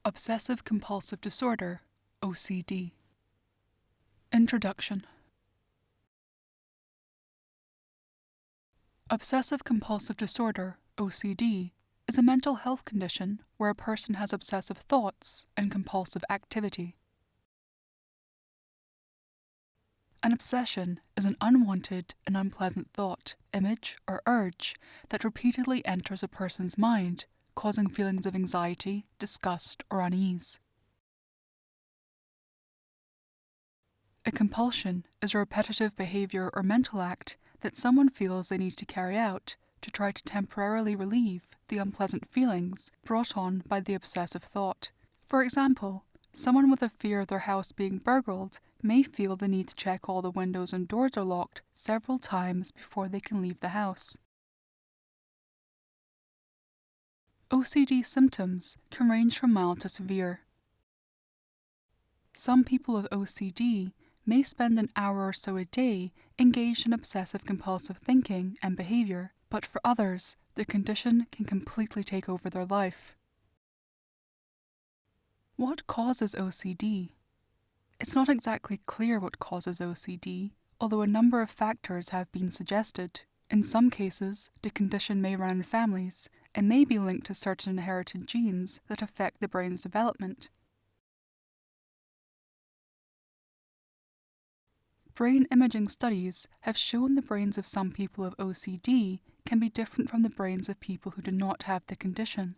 Obsessive compulsive disorder, OCD. Introduction. Obsessive compulsive disorder, OCD, is a mental health condition where a person has obsessive thoughts and compulsive activity. An obsession is an unwanted and unpleasant thought, image, or urge that repeatedly enters a person's mind, causing feelings of anxiety, disgust, or unease. A compulsion is a repetitive behavior or mental act that someone feels they need to carry out to try to temporarily relieve the unpleasant feelings brought on by the obsessive thought. For example, someone with a fear of their house being burgled may feel the need to check all the windows and doors are locked several times before they can leave the house. OCD symptoms can range from mild to severe. Some people with OCD may spend an hour or so a day engaged in obsessive-compulsive thinking and behavior, but for others, the condition can completely take over their life. What causes OCD? It's not exactly clear what causes OCD, although a number of factors have been suggested. In some cases, the condition may run in families and may be linked to certain inherited genes that affect the brain's development. Brain imaging studies have shown the brains of some people with OCD can be different from the brains of people who do not have the condition.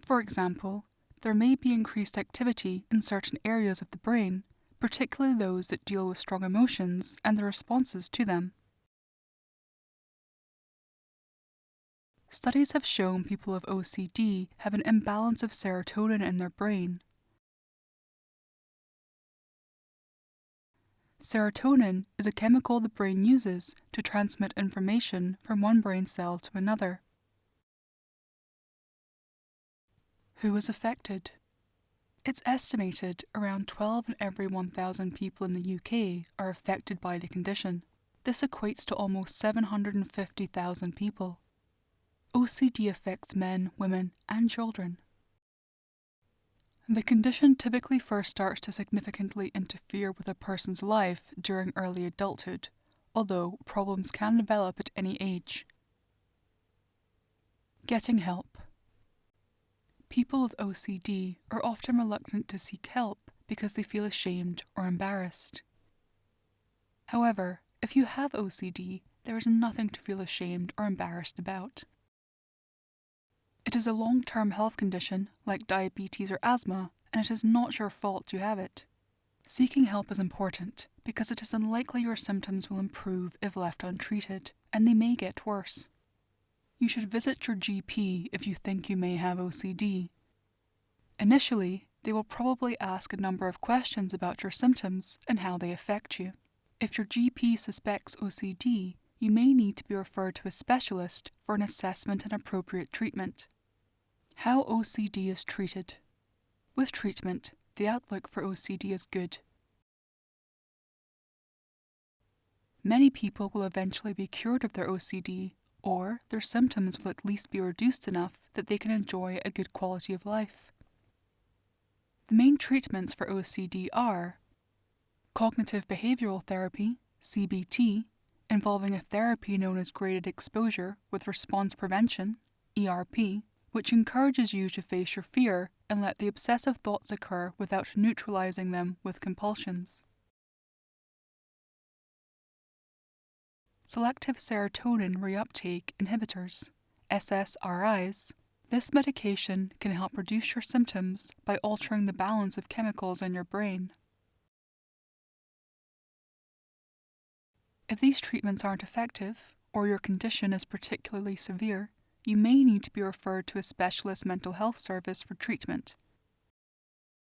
For example, there may be increased activity in certain areas of the brain, particularly those that deal with strong emotions and the responses to them. Studies have shown people with OCD have an imbalance of serotonin in their brain. Serotonin is a chemical the brain uses to transmit information from one brain cell to another. Who is affected? It's estimated around 12 in every 1,000 people in the UK are affected by the condition. This equates to almost 750,000 people. OCD affects men, women, and children. The condition typically first starts to significantly interfere with a person's life during early adulthood, although problems can develop at any age. Getting help. People with OCD are often reluctant to seek help because they feel ashamed or embarrassed. However, if you have OCD, there is nothing to feel ashamed or embarrassed about. It is a long-term health condition like diabetes or asthma, and it is not your fault you have it. Seeking help is important because it is unlikely your symptoms will improve if left untreated, and they may get worse. You should visit your GP if you think you may have OCD. Initially, they will probably ask a number of questions about your symptoms and how they affect you. If your GP suspects OCD, you may need to be referred to a specialist for an assessment and appropriate treatment. How OCD is treated. With treatment, the outlook for OCD is good. Many people will eventually be cured of their OCD, or their symptoms will at least be reduced enough that they can enjoy a good quality of life. The main treatments for OCD are cognitive behavioral therapy, CBT, involving a therapy known as graded exposure with response prevention, ERP, which encourages you to face your fear and let the obsessive thoughts occur without neutralizing them with compulsions. Selective serotonin reuptake inhibitors, SSRIs. This medication can help reduce your symptoms by altering the balance of chemicals in your brain. If these treatments aren't effective, or your condition is particularly severe, you may need to be referred to a specialist mental health service for treatment,